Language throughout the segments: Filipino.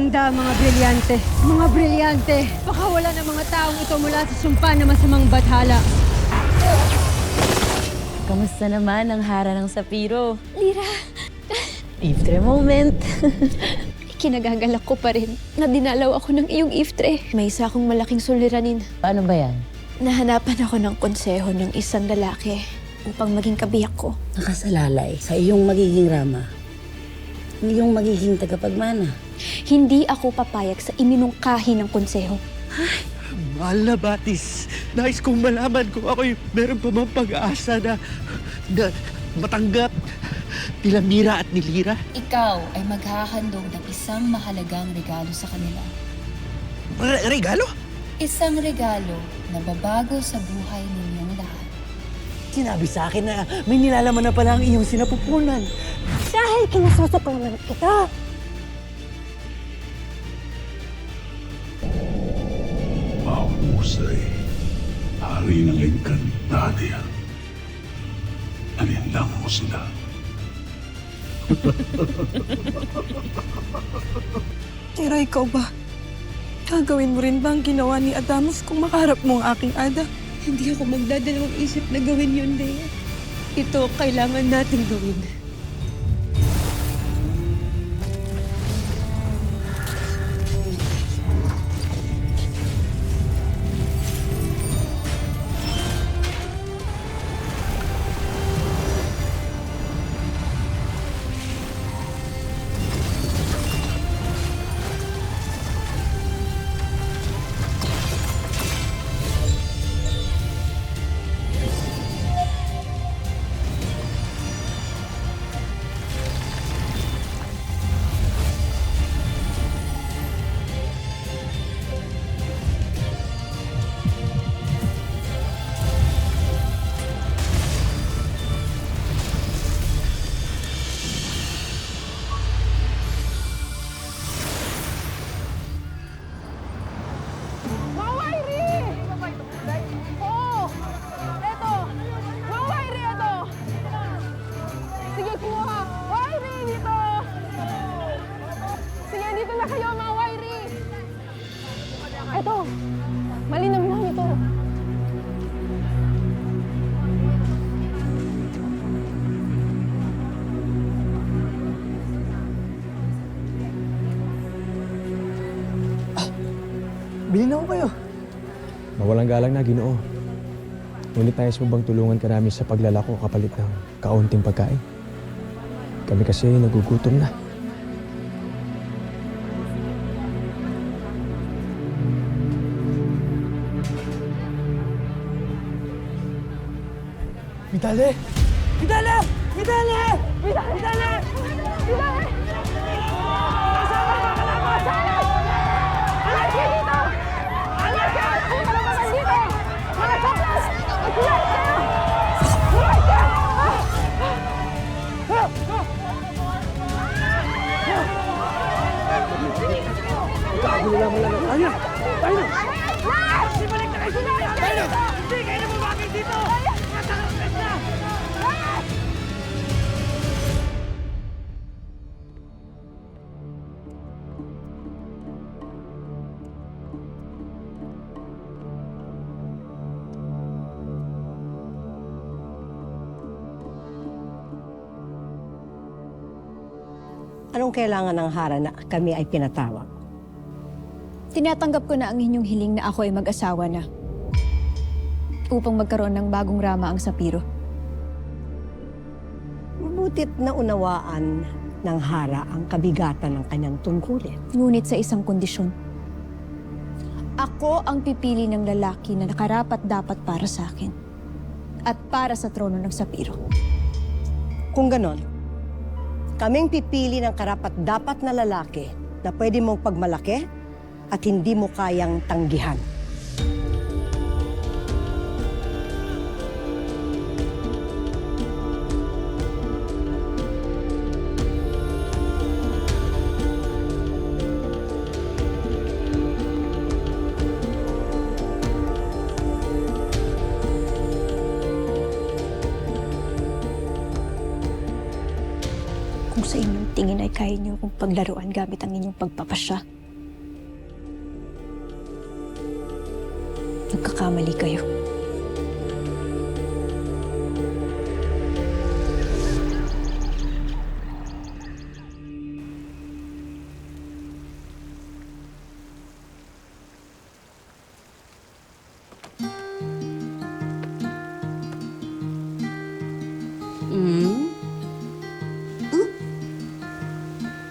handa, mga brilyante. Mga brilyante. Baka wala ng mga taong ito mula sa sumpa na masamang bathala. Kamusta naman ang hara ng Sapiro? Lira, Iftre moment. kinagagalak ko pa rin na dinalaw ako ng iyong iftre. May isa akong malaking suliranin. Paano ba yan? Nahanapan ako ng konseho ng isang lalaki upang maging kabiyak ko. Nakasalalay sa iyong magiging rama, ang iyong magiging tagapagmana. Hindi ako papayag sa iminungkahi ng konseho. Mahal na Batis, nais kong malaman kung ako'y meron pa mang pag-aasa na matanggap nila Mira at ni Lira. Ikaw ay maghahandog ng isang mahalagang regalo sa kanila. Regalo? Isang regalo na babago sa buhay ninyong lahat. Sinabi sa akin na may nilalaman na pala ang iyong sinapupunan. Dahil kinasusuklaman kita. Mahusay, hari ng Encantadia. Alinlang mo sila. Pero ikaw ba? Gagawin mo rin ba ang ginawa ni Adamus kung makaharap mo ang aking Ada? Hindi ako magdadalawang isip na gawin yun, Dea. Ito kailangan nating gawin. Bilhin na ko kayo. Mawalang galang na, Ginoo. Ngunit nais mo bang tulungan ka namin sa paglalako kapalit ng kaunting pagkain? Kami kasi nagugutom na. Vidale! Vidale! Vidale! Vidale! Vidale! Anong kailangan ng hara na kami ay pinatawag? Tinatanggap ko na ang inyong hiling na ako ay mag-asawa na upang magkaroon ng bagong rama ang Sapiro. Mabutit na unawaan ng hara ang kabigatan ng kanyang tungkulin. Ngunit sa isang kondisyon. Ako ang pipili ng lalaki na nakarapat-dapat para sa akin at para sa trono ng Sapiro. Kung ganon, kaming pipili ng karapat-dapat na lalaki na pwede mong pagmalaki at hindi mo kayang tanggihan. Kung sa inyong tingin ay kaya niyo akong paglaruan gamit ang inyong pagpapasya, nagkakamali kayo.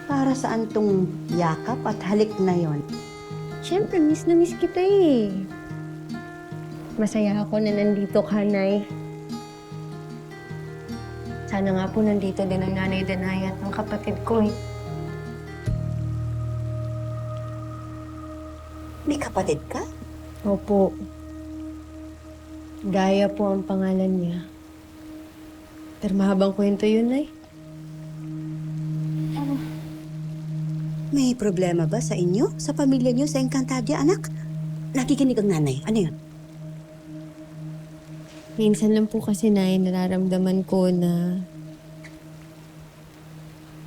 Para saan tong yakap at halik na yon? Siyempre, miss na miss kita eh. Masaya ako na nandito ka, Nay. Sana nga po nandito din ang nanay Danay at ang kapatid ko eh. May kapatid ka? Opo. Gaya po ang pangalan niya. Pero mahabang kwento yun, Nay. May problema ba sa inyo? Sa pamilya niyo sa Encantadia, anak? Nakikinig ang nanay. Ano yun? Minsan lang po kasi, Nay, nararamdaman ko na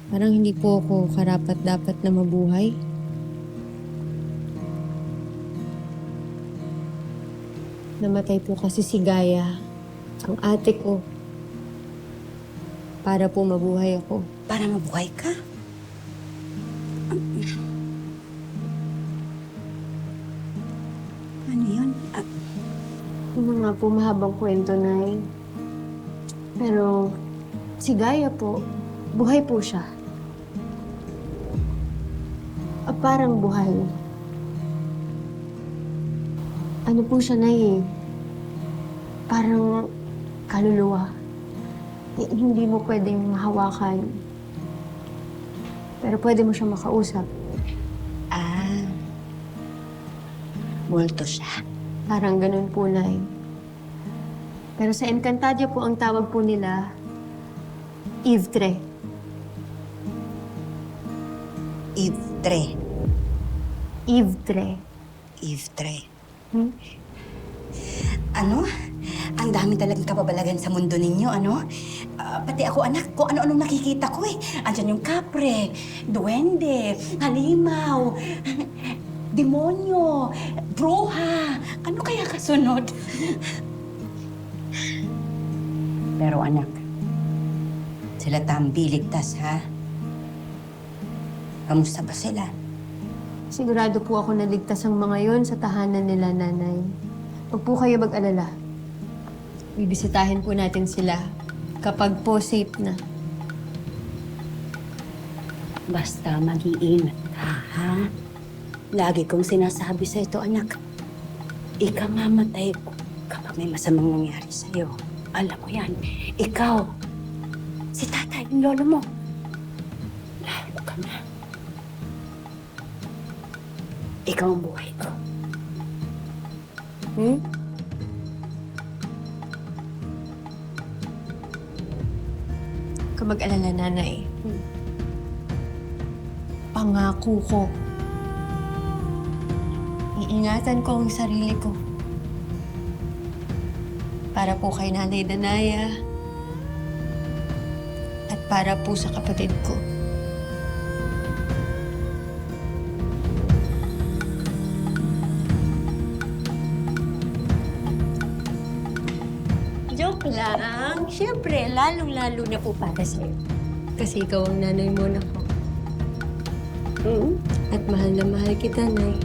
parang hindi po ako karapat-dapat na mabuhay. Namatay po kasi si Gaya, ang ate ko, para po mabuhay ako. Para mabuhay ka? Ano yun? Yung nga po mahabang kwento, Nay. Pero si Gaya po, buhay po siya. Parang buhay. Ano po siya, Nay, eh? Parang kaluluwa. Hindi mo pwedeng mahawakan. Pero pwede mo siya makausap. Multo siya. Parang ganun po, Nay. Pero sa Encantadia po, ang tawag po nila, Ivtre. Ivtre. Ivtre. Ivtre. Hmm? Ano? Ang dami talagang kapabalagan sa mundo ninyo, ano? Pati ako, anak, kung ano-anong nakikita ko eh. Andyan yung kapre, duwende, halimaw, demonyo, bruha. Ano kaya kasunod? Pero anak, sila Tambi ligtas, ha? Kamusta ba sila? Sigurado po ako naligtas ang mga yon sa tahanan nila, Nanay. Huwag po kayo mag-alala. Bibisitahin po natin sila kapag po safe na. Basta mag-iingat ka, ha? Lagi kong sinasabi sa ito, anak. Ikamamatay ko kapag may masamang nangyari sa'yo. Alam mo yan. Ikaw, si tatay, yung lolo mo. Lalo ka na. Ikaw ang buhay ko. Hmm? Huwag ka mag-alala, Nanay. Pangako ko. Iingatan ko ang sarili ko. Para po kay Nanay Danaya. At para po sa kapatid ko. Joke lang. Siyempre, lalong-lalo na po para sa'yo. Kasi ikaw ang nanay mo na ko. At mahal na mahal kita, Nay.